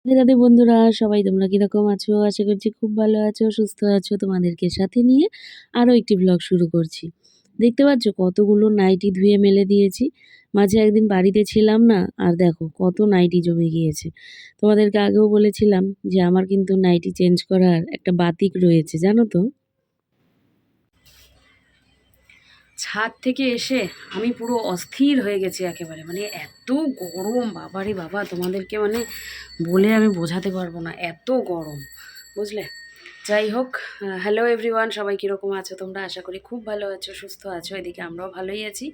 রাধে রাধে বন্ধুরা, সবাই তোমরা কিরকম আছো? আশা করছি খুব ভালো আছো, সুস্থ আছো। তোমাদেরকে সাথে নিয়ে আরও একটি ব্লগ শুরু করছি। দেখতে পাচ্ছ কতগুলো নাইটি ধুয়ে মেলে দিয়েছি। মাঝে একদিন বাড়িতে ছিলাম না, আর দেখো কত নাইটি জমে গিয়েছে। তোমাদেরকে আগেও বলেছিলাম যে আমার কিন্তু নাইটি চেঞ্জ করার একটা বাতিক রয়েছে, জানো তো? ছাদ থেকে এসে আমি পুরো অস্থির হয়ে গেছি একেবারে, মানে এত গরম, বাবারে বাবা, তোমাদেরকে মানে বলে আমি বোঝাতে পারবো না, এত গরম, বুঝলে। যাই হোক, হ্যালো এভরিওয়ান, সবাই কীরকম আছো তোমরা? আশা করি খুব ভালো আছো, সুস্থ আছো। এদিকে আমরাও ভালোই আছি।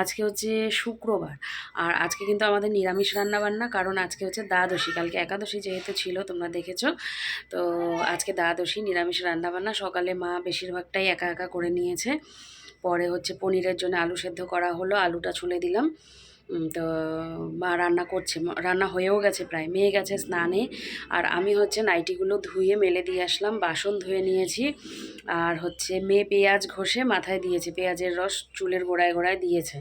আজকে হচ্ছে শুক্রবার, আর আজকে কিন্তু আমাদের নিরামিষ রান্না বান্না, কারণ আজকে হচ্ছে দ্বাদশী। কালকে একাদশী যেহেতু ছিল, তোমরা দেখেছো তো। আজকে দ্বাদশী, নিরামিষ রান্না বান্না। সকালে মা বেশিরভাগটাই একা একা করে নিয়েছে। পরে হচ্ছে পনিরের জন্য আলু সেদ্ধ করা হলো, আলুটা ছুলে দিলাম। তো মা রান্না করছে, রান্না হয়েও গেছে প্রায়, মেয়ে গেছে স্নানে। আর আমি হচ্ছে নাইটিগুলো ধুয়ে মেলে দিয়ে আসলাম, বাসন ধুয়ে নিয়েছি। আর হচ্ছে মেয়ে পেঁয়াজ ঘষে মাথায় দিয়েছে, পেঁয়াজের রস চুলের গোড়ায় গোড়ায় দিয়েছে,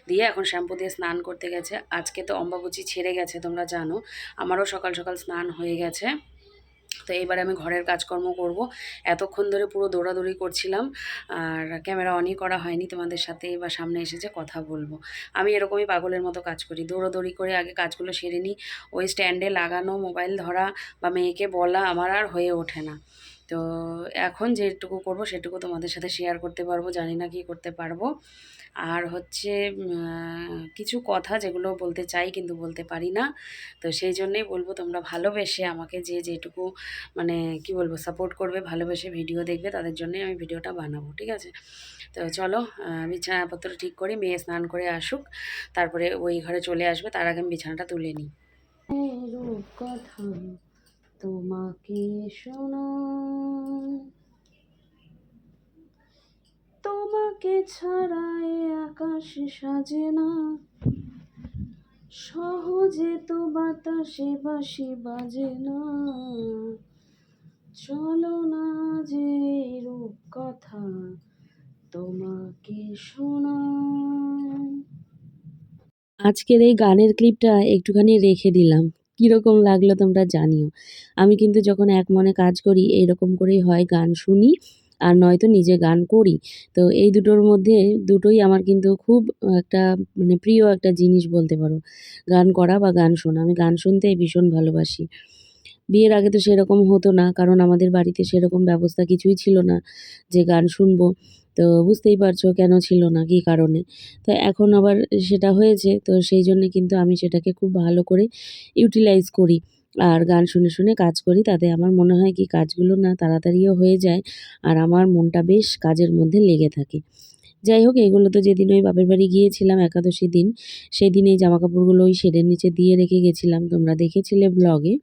দিয়ে এখন শ্যাম্পু দিয়ে স্নান করতে গেছে। আজকে তো অম্বাবুচি ছেড়ে গেছে, তোমরা জানো। আমারও সকাল সকাল স্নান হয়ে গেছে। তো এবারে আমি ঘরের কাজকর্ম করব। এতক্ষণ ধরে পুরো দৌড়াদৌড়ি করছিলাম, আর ক্যামেরা অনই করা হয়নি, তোমাদের সাথে বা সামনে এসেছে কথা বলবো। আমি এরকমই পাগলের মতো কাজ করি, দৌড়াদৌড়ি করে আগে কাজগুলো সেরে নিই। ওই স্ট্যান্ডে লাগানো মোবাইল ধরা বা মেয়েকে বলা আমার আর হয়ে ওঠে না। তো এখন যেটুকু করব সেটুকু তোমাদের সাথে শেয়ার করতে পারবো, জানি না কি করতে পারবো। আর হচ্ছে কিছু কথা যেগুলো বলতে চাই কিন্তু বলতে পারি না। তো সেই জন্যেই বলবো, তোমরা ভালোবেসে আমাকে যে যেটুকু মানে কি বলবো সাপোর্ট করবে, ভালোবেসে ভিডিও দেখবে, তাদের জন্যই আমি ভিডিওটা বানাবো, ঠিক আছে? তো চলো, বিছানাপত্র ঠিক করি, মেয়ে স্নান করে আসুক, তারপরে ওই ঘরে চলে আসবে, তার আগে আমি বিছানাটা তুলে নিই। কথা তোমাকে শোনাই, তোমাকে ছাড়া এ আকাশ সাজে না, সহজে তো বাতাসে বাঁশি বাজে না, চলো না যে রূপ কথা তোমাকে শোনাই। আজকের এই গানের ক্লিপটা একটুখানি রেখে দিলাম, কীরকম লাগলো তোমরা জানিও। আমি কিন্তু যখন এক মনে কাজ করি এইরকম করেই হয়, গান শুনি আর নয়তো নিজে গান করি। তো এই দুটোর মধ্যে দুটোই আমার কিন্তু খুব একটা মানে প্রিয় একটা জিনিস বলতে পারো, গান করা বা গান শোনা। আমি গান শুনতে ভীষণ ভালোবাসি। বিয়ের আগে তো সেরকম হতো না, কারণ আমাদের বাড়িতে সেরকম ব্যবস্থা কিছুই ছিল না যে গান শুনবো। তো বুঝতেই পারছো কেন ছিল না, কী কারণে। তো এখন আবার সেটা হয়েছে, তো সেই জন্যে কিন্তু আমি সেটাকে খুব ভালো করে ইউটিলাইজ করি আর গান শুনে শুনে কাজ করি। তাতে আমার মনে হয় কি কাজগুলো না তাড়াতাড়িও হয়ে যায়, আর আমার মনটা বেশ কাজের মধ্যে লেগে থাকে। যাই হোক, এগুলো তো যেদিন ওই বাপের বাড়ি গিয়েছিলাম একাদশীর দিন, সেদিন এই জামাকাপড়গুলো ওই শেডের নিচে দিয়ে রেখে গেছিলাম, তোমরা দেখেছিলে ব্লগে।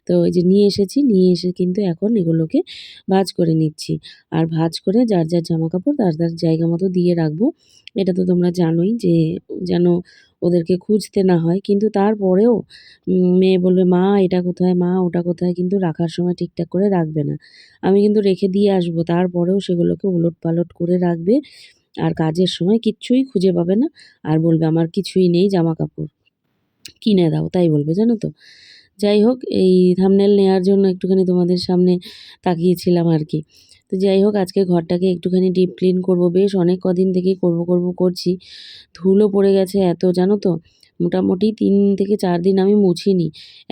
তো এই যে নিয়ে এসেছি, নিয়ে এসে কিন্তু এখন এগুলোকে ভাঁজ করে নিচ্ছি। আর ভাঁজ করে যার যার জামাকাপড় তার তার জায়গা মতো দিয়ে রাখবো। এটা তো তোমরা জানোই যে যেন ওদেরকে খুঁজতে না হয়। কিন্তু তারপরেও মেয়ে বলবে, "মা এটা কোথায়? মা ওটা কোথায়?" কিন্তু রাখার সময় ঠিকঠাক করে রাখবে না। আমি কিন্তু রেখে দিয়ে আসবো, তারপরেও সেগুলোকে ওলটপালট করে রাখবে। আর কাজের সময় কিচ্ছুই খুঁজে পাবে না। আর বলবে, "আমার কিছুই নেই জামাকাপড়, কিনে দাও।" তাই বলবে, জানো তো? যাই হোক, এই থাম্বনেল নেয়ার জন্য একটুখানি তোমাদের সামনে তাকিয়েছিলাম আর কি। তো যাই হোক, আজকে ঘরটাকে একটুখানি ডিপ ক্লিন করব। বেশ অনেক কদিন থেকেই করব করব করছি। ধুলো পড়ে গেছে এত, জানো তো? মোটামুটি ৩ থেকে ৪ দিন আমি মুছিনি।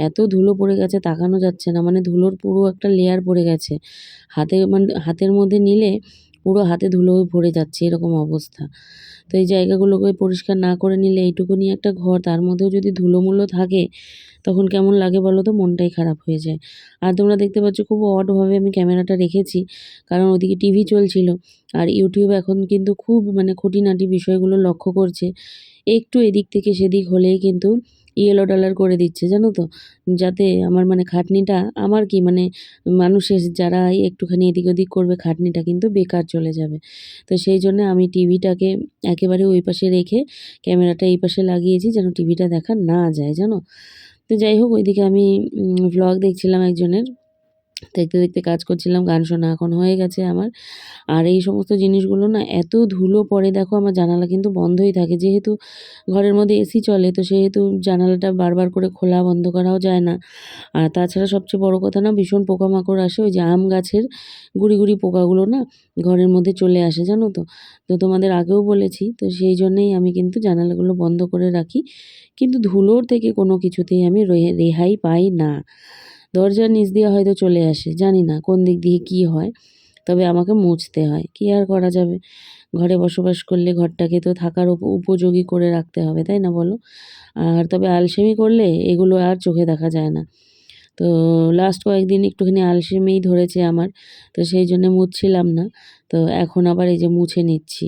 এত ধুলো পড়ে গেছে তাকানো যাচ্ছে না। মানে ধুলোর পুরো একটা লেয়ার পড়ে গেছে। হাতের মধ্যে নিলে পুরো হাতে ধুলো ভরে যাচ্ছে, এরকম অবস্থা। তো এই জায়গাগুলোকে পরিষ্কার না করে নিলে, এইটুকুনি একটা ঘর, তার মধ্যেও যদি ধুলোমুলো থাকে তখন কেমন লাগে বলো তো? মনটাই খারাপ হয়ে যায়। আর তোমরা দেখতে পাচ্ছ খুব অডভাবে আমি ক্যামেরাটা রেখেছি, কারণ ওদিকে টিভি চলছিল। আর ইউটিউব এখন কিন্তু খুব মানে খুঁটিনাটি বিষয়গুলো লক্ষ্য করছে। একটু এদিক থেকে সেদিক হলেই কিন্তু ইয়েলো ডলার করে দিচ্ছে, জানো তো? যাতে আমার মানে খাটনিটা, আমার কি মানে মানুষের যারা একটুখানি এদিক ওদিক করবে খাটনিটা কিন্তু বেকার চলে যাবে। তো সেই জন্য আমি টিভিটাকে একেবারে ওই পাশে রেখে ক্যামেরাটা এই পাশে লাগিয়েছি, যেন টিভিটা দেখা না যায়, জানো? তো যাই হোক, ওইদিকে আমি ভ্লগ দেখছিলাম একজনের। দেখতে দেখতে কাজ করছিলাম, গান শোনা এখন হয়ে গেছে আমার। আর এই সমস্ত জিনিসগুলো না এত ধুলো পড়ে, দেখো আমার জানালা কিন্তু বন্ধই থাকে, যেহেতু ঘরের মধ্যে এসি চলে, তো সেহেতু জানালাটা বারবার করে খোলা বন্ধ করাও যায় না। আর তাছাড়া সবচেয়ে বড় কথা না, ভীষণ পোকামাকড় আসে, ওই যে আম গাছের গুঁড়ি গুঁড়ি পোকাগুলো না ঘরের মধ্যে চলে আসে, জানো তো। তো তোমাদের আগেও বলেছি, তো সেই জন্যেই আমি কিন্তু জানালাগুলো বন্ধ করে রাখি। কিন্তু ধুলোর থেকে কোনো কিছুতেই আমি রেহাই পাই না। দরজার নিচ দিয়ে হয়তো চলে আসে, জানি না কোন দিক দিয়ে কী হয়, তবে আমাকে মুছতে হয়, কী আর করা যাবে। ঘরে বসবাস করলে ঘরটাকে তো থাকার উপযোগী করে রাখতে হবে, তাই না বলো। আর তবে আলসেমি করলে এগুলো আর চোখে দেখা যায় না। তো লাস্ট কয়েকদিন একটুখানি আলসেমিই ধরেছে আমার, তো সেই জন্যে মুছছিলাম না। তো এখন আবার এই যে মুছে নিচ্ছি।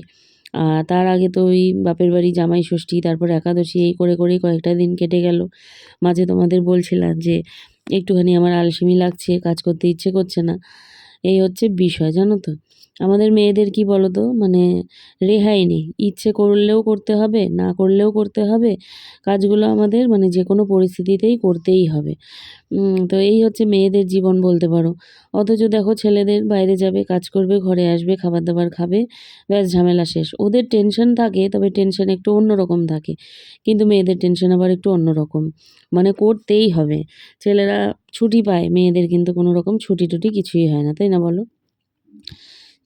তার আগে তো ওই বাপের বাড়ি জামাই ষষ্ঠী, তারপর একাদশী, এই করে করেই কয়েকটা দিন কেটে গেল। মাঝে তোমাদের বলছিলাম যে একটুখানি আমার আলসেমি লাগছে, কাজ করতে ইচ্ছে করছে না। এই হচ্ছে বিষয়, জানো তো। আমাদের মেয়েদের কি বলো তো, মানে রেহাই নেই। ইচ্ছে করলেও করতে হবে, না করলেও করতে হবে। কাজগুলো আমাদের মানে যেকোনো পরিস্থিতিতেই করতেই হবে। তো এই হচ্ছে মেয়েদের জীবন বলতে পারো। অথচ দেখো ছেলেদের বাইরে যাবে, কাজ করবে, ঘরে আসবে, খাবার-দাবার খাবে, ব্যাস ঝামেলা শেষ। ওদের টেনশন থাকে, তবে টেনশন একটু অন্যরকম থাকে। কিন্তু মেয়েদের টেনশন আবার একটু অন্যরকম। মানে করতেই হবে। ছেলেরা ছুটি পায়, মেয়েদের কিন্তু কোনো রকম ছুটি-টুটি কিছুই হয় না, তাই না বলো?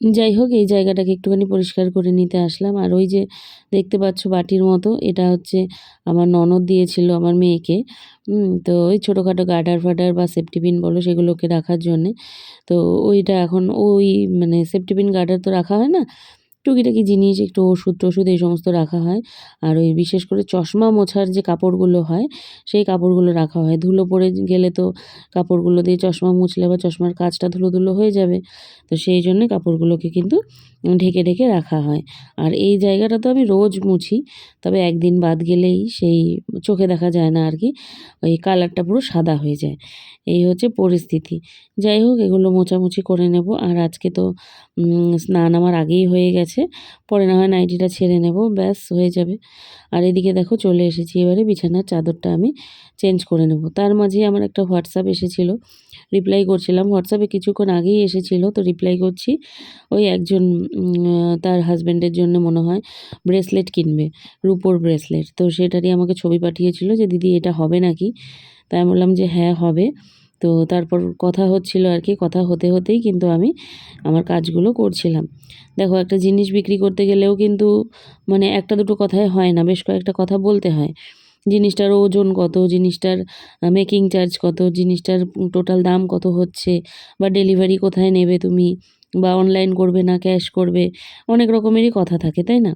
যাই হোক, এই জায়গাটাকে একটুখানি পরিষ্কার করে নিতে আসলাম। আর ওই যে দেখতে পাচ্ছ বাটির মতো, এটা হচ্ছে আমার ননদ দিয়েছিল আমার মেয়েকে। তো ওই ছোটোখাটো গার্ডার-ফার্ডার বা সেফটি পিন বলো, সেগুলোকে রাখার জন্যে। তো ওইটা এখন ওই মানে সেফটি পিন গার্ডার তো রাখা হয় না, টুকিটাকি জিনিস, একটু ওষুধ-টষুধ এই সমস্ত রাখা হয়। আর ওই বিশেষ করে চশমা মোছার যে কাপড়গুলো হয়, সেই কাপড়গুলো রাখা হয়। ধুলো পড়ে গেলে তো কাপড়গুলো দিয়ে চশমা মুছলে আবার চশমার কাচটা ধুলো, ধুলো হয়ে যাবে। তো সেই জন্যে কাপড়গুলোকে কিন্তু ঢেকে, ঢেকে রাখা হয়। আর এই জায়গাটা তো আমি রোজ মুছি। তবে একদিন বাদ গেলেই সেই চোখে দেখা যায় না আর কি, ওই কালারটা পুরো সাদা হয়ে যায়। এই হচ্ছে পরিস্থিতি। যাই হোক, এগুলো মোছামুছি করে নেব। আর আজকে তো স্নান আমার আগেই হয়ে গেছে। পরে না হয় নাইটিটা ছেড়ে নেব, ব্যাস হয়ে যাবে। আর এদিকে দেখো চলে এসেছি, এবারে বিছানার চাদরটা আমি চেঞ্জ করে নেব। তার মাঝে আমার একটা হোয়াটসঅ্যাপ এসেছিল, রিপ্লাই করছিলাম। হোয়াটসঅ্যাপে কিছুক্ষণ আগেই এসেছিল, তো রিপ্লাই করছি। ওই একজন তার হাজব্যান্ডের জন্য মনে হয় ব্রেসলেট কিনবে, রূপোর ব্রেসলেট। তো সেটারই আমাকে ছবি পাঠিয়েছিল যে দিদি এটা হবে নাকি? তাই আমি বললাম যে হ্যাঁ হবে। তো তারপর কথা হচ্ছিল আর কি, কথা হতে হতেই কিন্তু আমি আমার কাজগুলো করছিলাম। দেখো, একটা জিনিস বিক্রি করতে গেলেও কিন্তু মানে একটা দুটো কথায় হয় না, বেশ কয়েকটা কথা বলতে হয়। জিনিসটার ওজন কত, জিনিসটার মেকিং চার্জ কত, জিনিসটার টোটাল দাম কত হচ্ছে, বা ডেলিভারি কোথায় নেবে তুমি, বা অনলাইন করবে না ক্যাশ করবে, অনেক রকমেরই কথা থাকে, তাই না?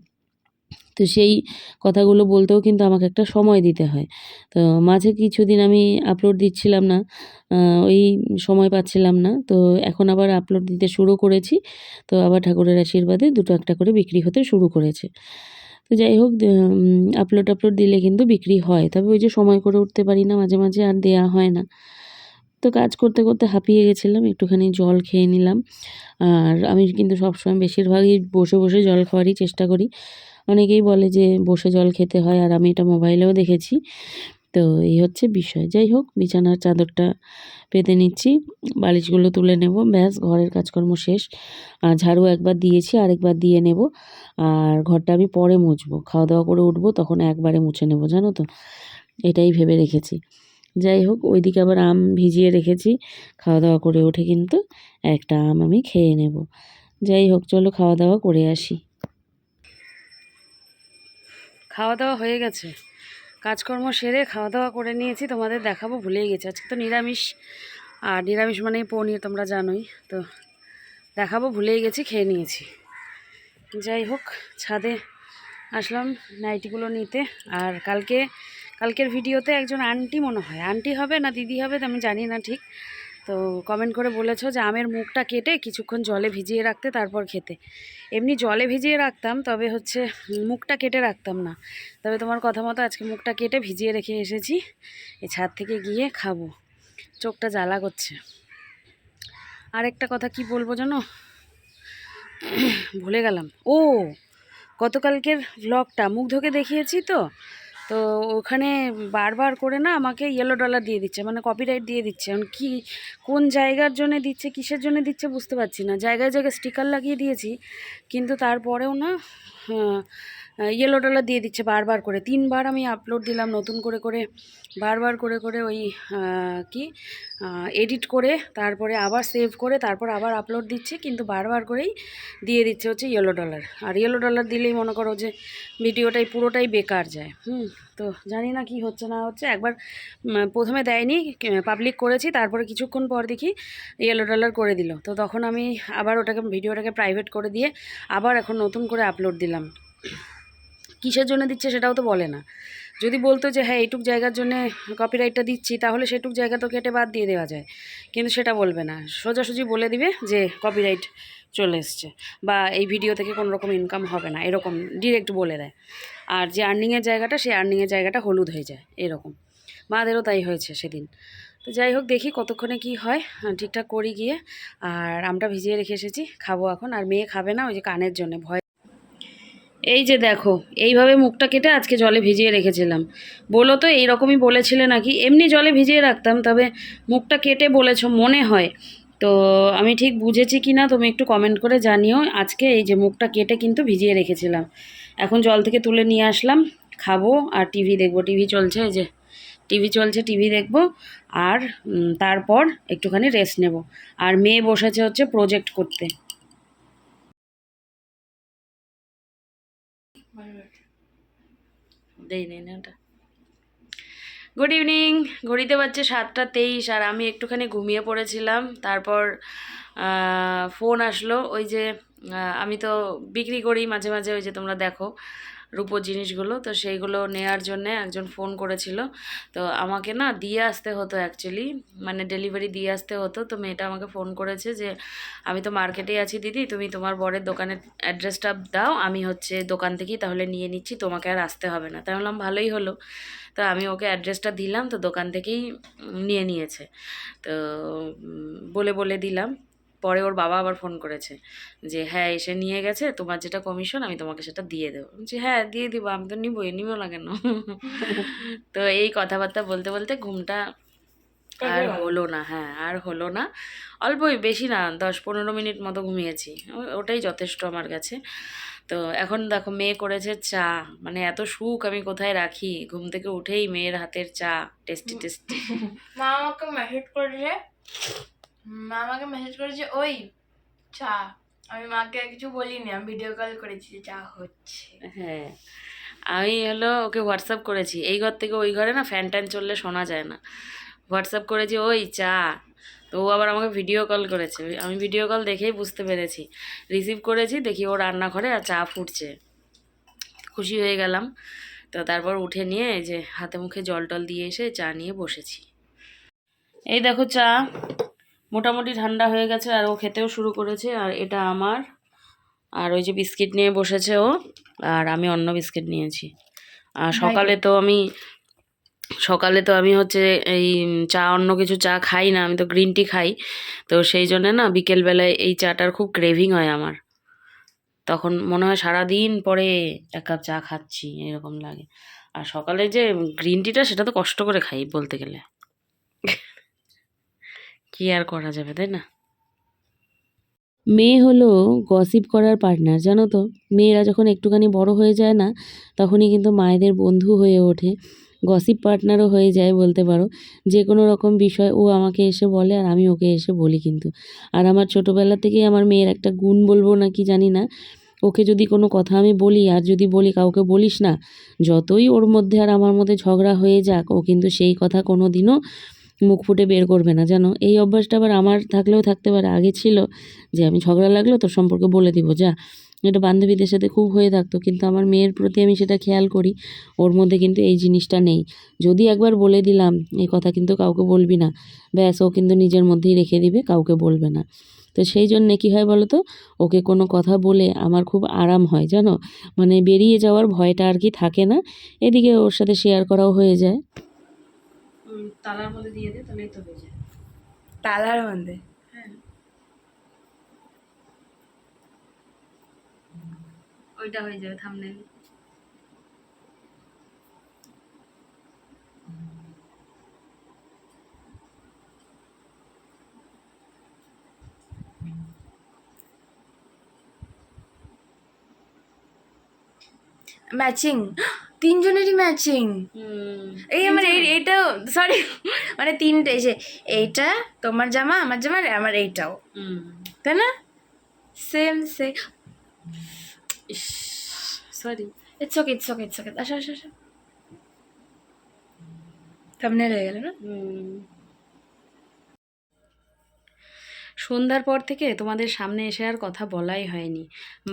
তো সেই কথাগুলো বলতেও কিন্তু আমাকে একটা সময় দিতে হয়। তো মাঝে কিছুদিন আমি আপলোড দিচ্ছিলাম না, ওই সময় পাচ্ছিলাম না। তো এখন আবার আপলোড দিতে শুরু করেছি। তো আবার ঠাকুরের আশীর্বাদে দুটো একটা করে বিক্রি হতে শুরু করেছে। তো যাই হোক, আপলোড দিলে কিন্তু বিক্রি হয়। তবে ওই যে সময় করে উঠতে পারি না মাঝে, মাঝে আর দেয়া হয় না। তো কাজ করতে, করতে হাঁপিয়ে গেছিলাম, একটুখানি জল খেয়ে নিলাম। আর আমি কিন্তু সবসময় বেশিরভাগই বসে, বসে জল খাওয়ারই চেষ্টা করি। অনেকেই বলে যে বসে জল খেতে হয়, আর আমি এটা মোবাইলেও দেখেছি। তো এই হচ্ছে বিষয়। যাই হোক, বিছানার চাদরটা পেতে নিচ্ছি, বালিশগুলো তুলে নেব, ব্যাস ঘরের কাজকর্ম শেষ। আর ঝাড়ু একবার দিয়েছি, আরেকবার দিয়ে নেব। আর ঘরটা আমি পরে মুছবো, খাওয়া দাওয়া করে উঠবো, তখন একবারে মুছে নেব, জানো তো। এটাই ভেবে রেখেছি। যাই হোক, ওইদিকে আবার আম ভিজিয়ে রেখেছি, খাওয়া দাওয়া করে উঠে কিন্তু একটা আম আমি খেয়ে নেব। যাই হোক, চলো খাওয়া দাওয়া করে আসি। খাওয়া দাওয়া হয়ে গেছে, কাজকর্ম সেরে খাওয়া দাওয়া করে নিয়েছি, তোমাদের দেখাবো ভুলেই গেছি। আজকে তো নিরামিষ, আর নিরামিষ মানেই পনির, তোমরা জানোই তো। দেখাবো ভুলেই গেছি, খেয়ে নিয়েছি। যাই হোক, ছাদে আসলাম নাইটিগুলো নিতে। আর কালকের ভিডিওতে একজন আন্টি, মনে হয় আন্টি হবে না দিদি হবে, তো আমি জানি না ঠিক। তো কমেন্ট করে বলেছো যে আমের মুখটা কেটে কিছুক্ষণ জলে ভিজিয়ে রাখতে, তারপর খেতে। এমনি জলে ভিজিয়ে রাখতাম, তবে হচ্ছে মুখটা কেটে রাখতাম না। তবে তোমার কথা মতো আজকে মুখটা কেটে ভিজিয়ে রেখে এসেছি, এই ছাদ থেকে গিয়ে খাবো। চোখটা জ্বালা করছে। আরেকটা কথা কি বলবো জানো, ভুলে গেলাম। ও, গতকালকের ভ্লগটা মুখ ধুকে দেখিয়েছি তো, তো ওখানে বারবার করে না আমাকে ইয়েলো ডলার দিয়ে দিচ্ছে, মানে কপিরাইট দিয়ে দিচ্ছে। এখন কি কোন জায়গার জন্য দিচ্ছে, কিসের জন্য দিচ্ছে বুঝতে পারছি না। জায়গায় জায়গায় স্টিকার লাগিয়ে দিয়েছি, কিন্তু তারপরেও না ইয়েলো ডলার দিয়ে দিচ্ছে বারবার করে। 3বার আমি আপলোড দিলাম নতুন করে করে, বারবার করে করে ওই কি এডিট করে, তারপরে আবার সেভ করে, তারপর আবার আপলোড দিচ্ছি, কিন্তু বারবার করেই দিয়ে দিচ্ছে হচ্ছে ইয়েলো ডলার। আর ইয়েলো ডলার দিলেই মনে করো যে ভিডিওটাই পুরোটাই বেকার যায়। তো জানি না কি হচ্ছে না হচ্ছে। একবার প্রথমে দেয়নি, পাবলিক করেছি, তারপরে কিছুক্ষণ পর দেখি ইয়েলো ডলার করে দিল। তো তখন আমি আবার ওটাকে ভিডিওটাকে প্রাইভেট করে দিয়ে আবার এখন নতুন করে আপলোড দিলাম। কিসের জন্য দিচ্ছে সেটাও তো বলে না। যদি বলতো যে হ্যাঁ এইটুক জায়গার জন্য কপিরাইটটা দিচ্ছি, তাহলে সেটুক জায়গা তো কেটে বাদ দিয়ে দেওয়া যায়, কিন্তু সেটা বলবে না। সোজাসুজি বলে দিবে যে কপিরাইট চলে এসছে বা এই ভিডিও থেকে কোনো রকম ইনকাম হবে না, এরকম ডিরেক্ট বলে দেয়। আর যে আর্নিংয়ের জায়গাটা, সেই আর্নিংয়ের জায়গাটা হলুদ হয়ে যায়, এরকম। মাদেরও তাই হয়েছে সেদিন। তো যাই হোক, দেখি কতক্ষণে কি হয়, ঠিকঠাক করি গিয়ে। আর আমটা ভিজিয়ে রেখে এসেছি, খাবো এখন। আর মেয়ে খাবে না, ওই যে কানের জন্য ভয়। এই যে দেখো, এইভাবে মুখটা কেটে আজকে জলে ভিজিয়ে রেখেছিলাম। বলো তো, এইরকমই বলেছিলে নাকি? এমনি জলে ভিজিয়ে রাখতাম, তবে মুখটা কেটে বলেছো মনে হয়। তো আমি ঠিক বুঝেছি কি না তুমি একটু কমেন্ট করে জানিও। আজকে এই যে মুখটা কেটে কিন্তু ভিজিয়ে রেখেছিলাম, এখন জল থেকে তুলে নিয়ে আসলাম, খাবো আর টিভি দেখবো। টিভি চলছে, এই যে টিভি চলছে, টিভি দেখবো। আর তারপর একটুখানি রেস্ট নেব। আর মেয়ে বসেছে হচ্ছে প্রজেক্ট করতে। দেই নেই না ওটা। Good evening. ঘড়িতে বাজছে 7টা 23, আর আমি একটুখানি ঘুমিয়ে পড়েছিলাম। তারপর ফোন আসলো। ওই যে আমি তো বিক্রি করি মাঝে মাঝে, ওই যে তোমরা দেখো রূপোর জিনিসগুলো, তো সেইগুলো নেয়ার জন্যে একজন ফোন করেছিল। তো আমাকে না দিয়ে আসতে হতো অ্যাকচুয়ালি, মানে ডেলিভারি দিয়ে আসতে হতো। তো মেয়েটা আমাকে ফোন করেছে যে আমি তো মার্কেটেই আছি দিদি, তুমি তোমার বরের দোকানের অ্যাড্রেসটা দাও, আমি হচ্ছে দোকান থেকেই তাহলে নিয়ে নিচ্ছি, তোমাকে আর আসতে হবে না। তাই বললাম ভালোই হলো। তো আমি ওকে অ্যাড্রেসটা দিলাম, তো দোকান থেকেই নিয়ে নিয়েছে। তো বলে বলে দিলাম। পরে ওর বাবা আবার ফোন করেছে যে হ্যাঁ এসে নিয়ে গেছে, তোমার যেটা কমিশন আমি তোমাকে সেটা দিয়ে দেবো। বলছি হ্যাঁ দিয়ে দিব, আমি তো নিবই, নিবো না কেন। তো এই কথাবার্তা বলতে বলতে ঘুমটা আর হলো না। হ্যাঁ, আর হলো না। অল্পই, বেশি না, 10-15 মিনিট মতো ঘুমিয়েছি। ওটাই যথেষ্ট আমার কাছে। তো এখন দেখো মেয়ে করেছে চা, মানে এত সুখ আমি কোথায় রাখি। ঘুম থেকে উঠেই মেয়ের হাতের চা, টেস্টি টেস্টি। মা আমাকে মেসেজ করেছে, ওই চা। আমি মাকে আর কিছু বলিনি, আমি ভিডিও কল করেছি যে চা হচ্ছে। হ্যাঁ, আমি হলো ওকে হোয়াটসঅ্যাপ করেছি। এই ঘর থেকে ওই ঘরে না ফ্যান ট্যান চললে শোনা যায় না। হোয়াটসঅ্যাপ করেছি ওই চা। তো ও আবার আমাকে ভিডিও কল করেছে। আমি ভিডিও কল দেখেই বুঝতে পেরেছি, রিসিভ করেছি, দেখি ও রান্নাঘরে আর চা ফুটছে। খুশি হয়ে গেলাম। তো তারপর উঠে নিয়ে এই যে হাতে মুখে জল টল দিয়ে এসে চা নিয়ে বসেছি। এই দেখো চা মোটামুটি ঠান্ডা হয়ে গেছে, আর ও খেতেও শুরু করেছে। আর এটা আমার। আর ওই যে বিস্কিট নিয়ে বসেছে ও, আর আমি অন্য বিস্কিট নিয়েছি। আর সকালে তো আমি হচ্ছে এই চা, অন্য কিছু চা খাই না, আমি তো গ্রিন টি খাই। তো সেই জন্য না বিকেলবেলায় এই চাটার খুব ক্রেভিং হয় আমার। তখন মনে হয় সারাদিন পরে 1 কাপ চা খাচ্ছি, এরকম লাগে। আর সকালে যে গ্রিন টিটা, সেটা তো কষ্ট করে খাই বলতে গেলে। কি আর করা যাবে, তাই না? মেয়ে হলো গসিপ করার পার্টনার, জানো তো। মেয়েরা যখন একটুখানি বড় হয়ে যায় না, তখনই কিন্তু মায়েদের বন্ধু হয়ে ওঠে, গসিপ পার্টনারও হয়ে যায় বলতে পারো। যে কোনো রকম বিষয় ও আমাকে এসে বলে, আর আমি ওকে এসে বলি কিন্তু। আর আমার ছোটোবেলা থেকেই আমার মেয়ের একটা গুণ বলবো না কি জানি না, ওকে যদি কোনো কথা আমি বলি, আর যদি বলি কাউকে বলিস না, যতই ওর মধ্যে আর আমার মধ্যে ঝগড়া হয়ে যাক, ও কিন্তু সেই কথা কোনো দিনও মুখ ফুটে বের করবে না, জানো। এই অভ্যাসটা আবার আমার থাকলেও থাকতে পারে, আগে ছিল যে আমি ঝগড়া লাগলো তোর সম্পর্কে বলে দিব যা। এটা বান্ধবীদের সাথে খুব হয়ে থাকতো, কিন্তু আমার মেয়ের প্রতি আমি সেটা খেয়াল করি। ওর মধ্যে কিন্তু এই জিনিসটা নেই। যদি একবার বলে দিলাম এই কথা কিন্তু কাউকে বলবি না, ব্যাস ও কিন্তু নিজের মধ্যেই রেখে দিবে, কাউকে বলবে না। তো সেই জন্যে কী হয় বলো তো, ওকে কোনো কথা বলে আমার খুব আরাম হয়, জানো। মানে বেরিয়ে যাওয়ার ভয়টা আর কি থাকে না, এদিকে ওর সাথে শেয়ার করাও হয়ে যায়। তালার মধ্যে দিয়ে দে, তাহলেই তো হয়ে যায়। তালার মধ্যে হ্যাঁ, ওইটা হয়ে যাবে থাম্বনেইল। Matching, তিনজনেরই matching. এই আমার এইটাও সরি, মানে তিনটে এসে এইটা তোমার জামা, আমার জামা, আর আমার এইটাও, তাই না? Same say sorry. It's okay, it's okay, it's okay. আসো আসো আসো, থাম্বনেল হয়ে গেল না? সন্ধ্যার পর থেকে তোমাদের সামনে এসে আর কথা বলাই হয়নি।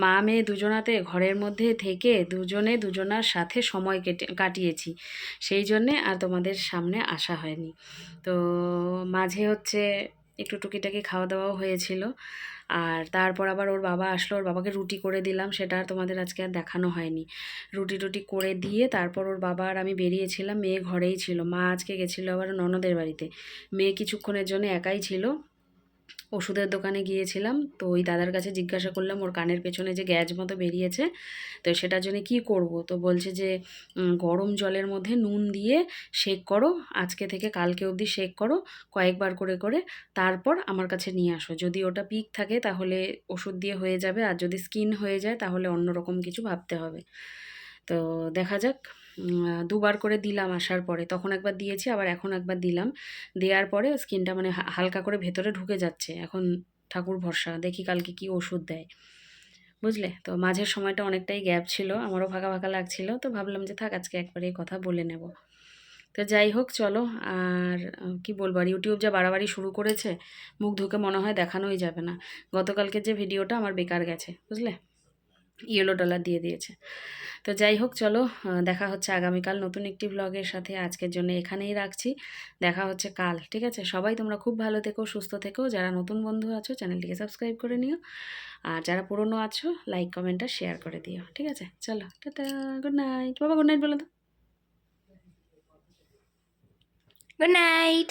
মা মেয়ে দুজনাতে ঘরের মধ্যে থেকে দুজনে দুজনার সাথে সময় কাটিয়েছি, সেই জন্যে আর তোমাদের সামনে আসা হয়নি। তো মাঝে হচ্ছে একটু টুকিটাকি খাওয়া দাওয়াও হয়েছিল, আর তারপর আবার ওর বাবা আসলো, ওর বাবাকে রুটি করে দিলাম, সেটা আর তোমাদের আজকে আর দেখানো হয়নি। রুটি টুটি করে দিয়ে তারপর ওর বাবা আর আমি বেরিয়েছিলাম, মেয়ে ঘরেই ছিল। মা আজকে গেছিলো আবার ননদের বাড়িতে, মেয়ে কিছুক্ষণের জন্য একাই ছিল। ওষুধের দোকানে গিয়েছিলাম, তো ওই দাদার কাছে জিজ্ঞাসা করলাম ওর কানের পেছনে যে গ্যাজ মতো বেরিয়েছে, তো সেটার জন্য কি করব। তো বলছে যে গরম জলের মধ্যে নুন দিয়ে শেক করো, আজকে থেকে কালকে অবধি শেক করো কয়েকবার করে করে, তারপর আমার কাছে নিয়ে আসো। যদি ওটা পিক থাকে তাহলে ওষুধ দিয়ে হয়ে যাবে, আর যদি স্কিন হয়ে যায় তাহলে অন্য রকম কিছু ভাবতে হবে। তো দেখা যাক, দুবার করে দিলাম আসার পরে, তখন একবার দিয়েছি আবার এখন একবার দিলাম। দেওয়ার পরে স্কিনটা মানে হালকা করে ভেতরে ঢুকে যাচ্ছে। এখন ঠাকুর ভরসা, দেখি কালকে কি ওষুধ দেয়, বুঝলে। তো মাঝের সময়টা অনেকটাই গ্যাপ ছিল, আমারও ফাঁকা ফাঁকা লাগছিল, তো ভাবলাম যে থাক আজকে একবারে এই কথা বলে নেব। তো যাই হোক চলো, আর কি বলবো, আর ইউটিউব যা বাড়াবাড়ি শুরু করেছে, মুখ ধুকে মনে হয় দেখানোই যাবে না। গতকালকে যে ভিডিওটা আমার বেকার গেছে, বুঝলে, ইয়েলো ডলার দিয়ে দিয়েছে। তো যাই হোক চলো, দেখা হচ্ছে আগামীকাল নতুন একটি ব্লগের সাথে। আজকের জন্য এখানেই রাখছি, দেখা হচ্ছে কাল, ঠিক আছে? সবাই তোমরা খুব ভালো থেকো, সুস্থ থেকো। যারা নতুন বন্ধু আছো চ্যানেলটিকে সাবস্ক্রাইব করে নিও, আর যারা পুরনো আছো লাইক কমেন্ট আর শেয়ার করে দিও, ঠিক আছে? চলো টাটা, গুড নাইট। বাবা গুড নাইট বলে দাও। Good night.